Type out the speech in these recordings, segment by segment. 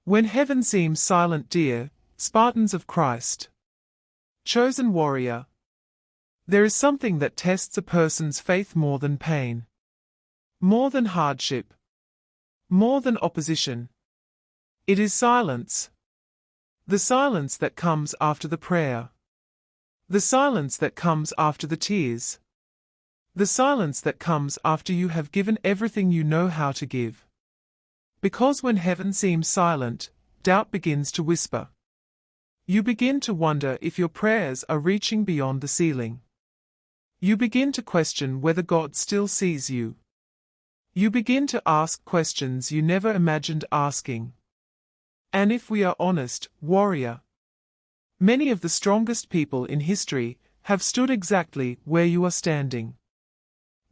When heaven seems silent, dear Spartans of Christ, chosen warrior, there is something that tests a person's faith more than pain, more than hardship, more than opposition. It is silence. The silence that comes after the prayer. The silence that comes after the tears. The silence that comes after you have given everything you know how to give. Because when heaven seems silent, doubt begins to whisper. You begin to wonder if your prayers are reaching beyond the ceiling. You begin to question whether God still sees you. You begin to ask questions you never imagined asking. And if we are honest, warrior, many of the strongest people in history have stood exactly where you are standing.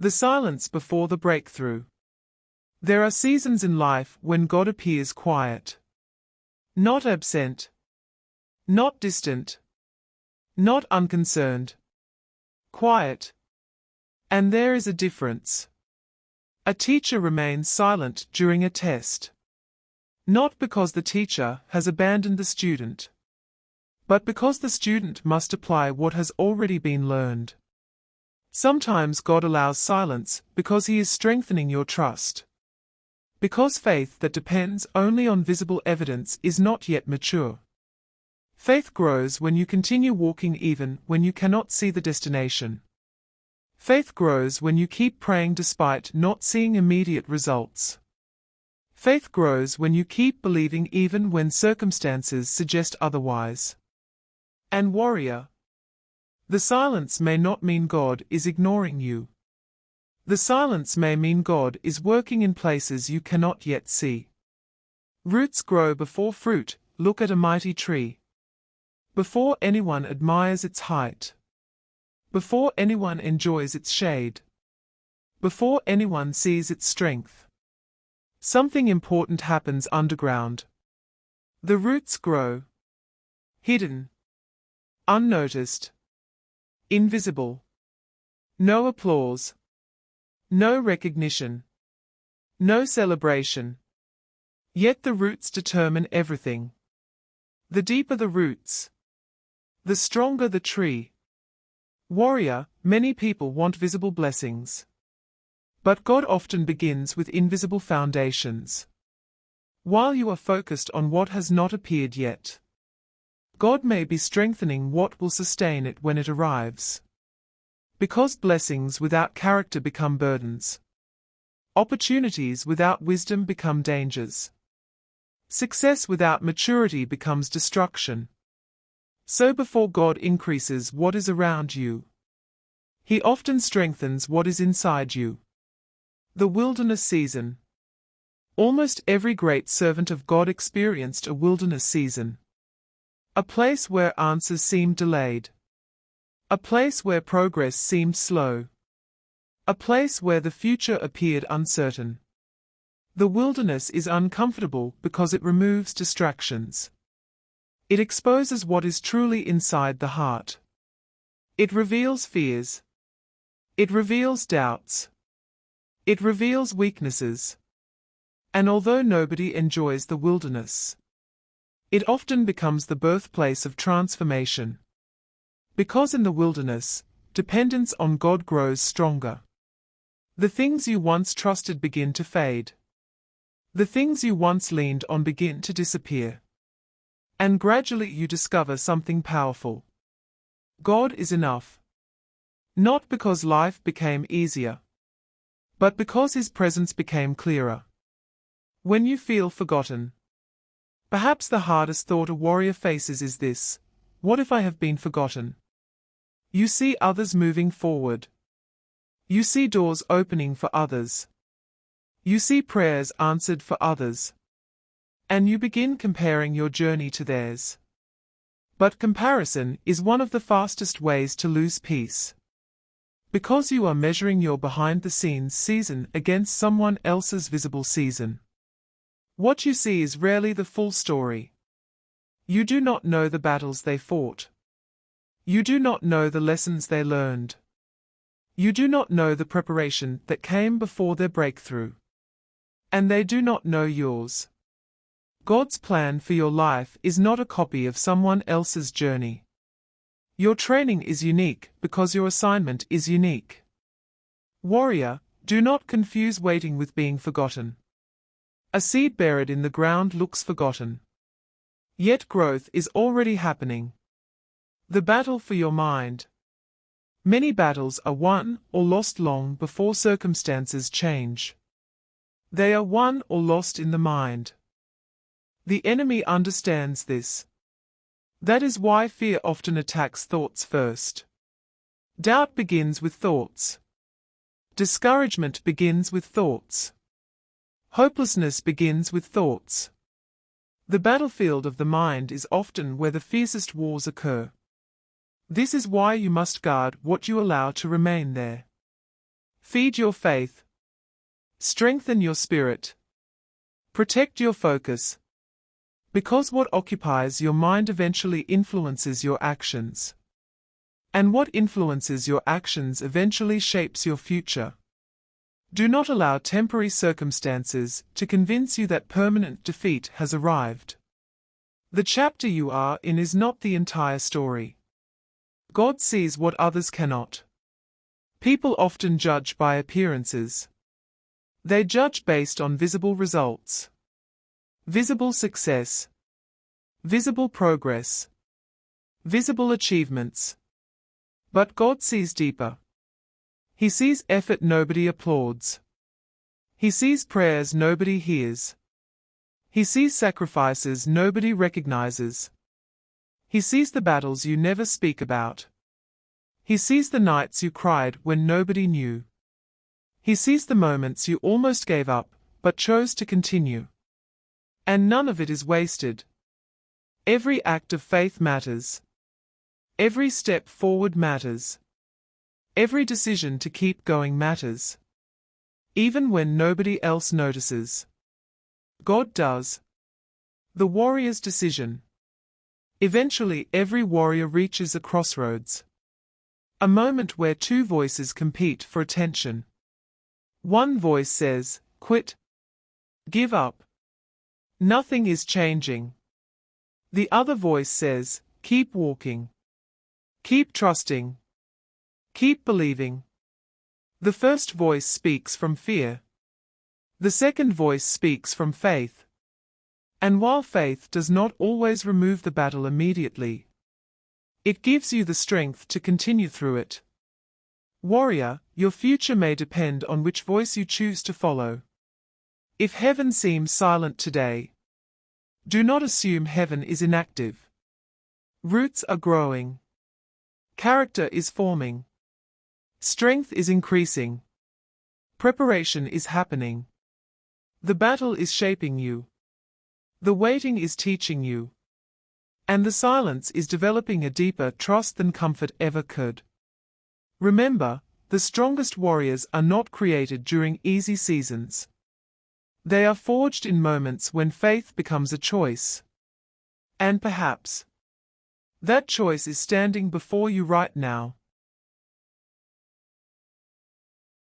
The silence before the breakthrough. There are seasons in life when God appears quiet. Not absent. Not distant. Not unconcerned. Quiet. And there is a difference. A teacher remains silent during a test. Not because the teacher has abandoned the student, but because the student must apply what has already been learned. Sometimes God allows silence because He is strengthening your trust. Because faith that depends only on visible evidence is not yet mature. Faith grows when you continue walking even when you cannot see the destination. Faith grows when you keep praying despite not seeing immediate results. Faith grows when you keep believing even when circumstances suggest otherwise. And warrior, the silence may not mean God is ignoring you. The silence may mean God is working in places you cannot yet see. Roots grow before fruit. Look at a mighty tree. Before anyone admires its height. Before anyone enjoys its shade. Before anyone sees its strength. Something important happens underground. The roots grow. Hidden. Unnoticed. Invisible. No applause. No recognition. No celebration. Yet the roots determine everything. The deeper the roots, the stronger the tree. Warrior, many people want visible blessings. But God often begins with invisible foundations. While you are focused on what has not appeared yet, God may be strengthening what will sustain it when it arrives. Because blessings without character become burdens. Opportunities without wisdom become dangers. Success without maturity becomes destruction. So before God increases what is around you, He often strengthens what is inside you. The wilderness season. Almost every great servant of God experienced a wilderness season. A place where answers seemed delayed. A place where progress seemed slow. A place where the future appeared uncertain. The wilderness is uncomfortable because it removes distractions. It exposes what is truly inside the heart. It reveals fears. It reveals doubts. It reveals weaknesses. And although nobody enjoys the wilderness, it often becomes the birthplace of transformation. Because in the wilderness, dependence on God grows stronger. The things you once trusted begin to fade. The things you once leaned on begin to disappear. And gradually you discover something powerful. God is enough. Not because life became easier, but because His presence became clearer. When you feel forgotten, perhaps the hardest thought a warrior faces is this: what if I have been forgotten? You see others moving forward. You see doors opening for others. You see prayers answered for others. And you begin comparing your journey to theirs. But comparison is one of the fastest ways to lose peace. Because you are measuring your behind-the-scenes season against someone else's visible season. What you see is rarely the full story. You do not know the battles they fought. You do not know the lessons they learned. You do not know the preparation that came before their breakthrough. And they do not know yours. God's plan for your life is not a copy of someone else's journey. Your training is unique because your assignment is unique. Warrior, do not confuse waiting with being forgotten. A seed buried in the ground looks forgotten. Yet growth is already happening. The battle for your mind. Many battles are won or lost long before circumstances change. They are won or lost in the mind. The enemy understands this. That is why fear often attacks thoughts first. Doubt begins with thoughts. Discouragement begins with thoughts. Hopelessness begins with thoughts. The battlefield of the mind is often where the fiercest wars occur. This is why you must guard what you allow to remain there. Feed your faith. Strengthen your spirit. Protect your focus. Because what occupies your mind eventually influences your actions. And what influences your actions eventually shapes your future. Do not allow temporary circumstances to convince you that permanent defeat has arrived. The chapter you are in is not the entire story. God sees what others cannot. People often judge by appearances. They judge based on visible results. Visible success. Visible progress. Visible achievements. But God sees deeper. He sees effort nobody applauds. He sees prayers nobody hears. He sees sacrifices nobody recognizes. He sees the battles you never speak about. He sees the nights you cried when nobody knew. He sees the moments you almost gave up, but chose to continue. And none of it is wasted. Every act of faith matters. Every step forward matters. Every decision to keep going matters. Even when nobody else notices. God does. The warrior's decision. Eventually, every warrior reaches a crossroads. A moment where two voices compete for attention. One voice says, "Quit. Give up. Nothing is changing." The other voice says, "Keep walking. Keep trusting. Keep believing." The first voice speaks from fear. The second voice speaks from faith. And while faith does not always remove the battle immediately, it gives you the strength to continue through it. Warrior, your future may depend on which voice you choose to follow. If heaven seems silent today, do not assume heaven is inactive. Roots are growing. Character is forming. Strength is increasing. Preparation is happening. The battle is shaping you. The waiting is teaching you. And the silence is developing a deeper trust than comfort ever could. Remember, the strongest warriors are not created during easy seasons. They are forged in moments when faith becomes a choice. And perhaps that choice is standing before you right now.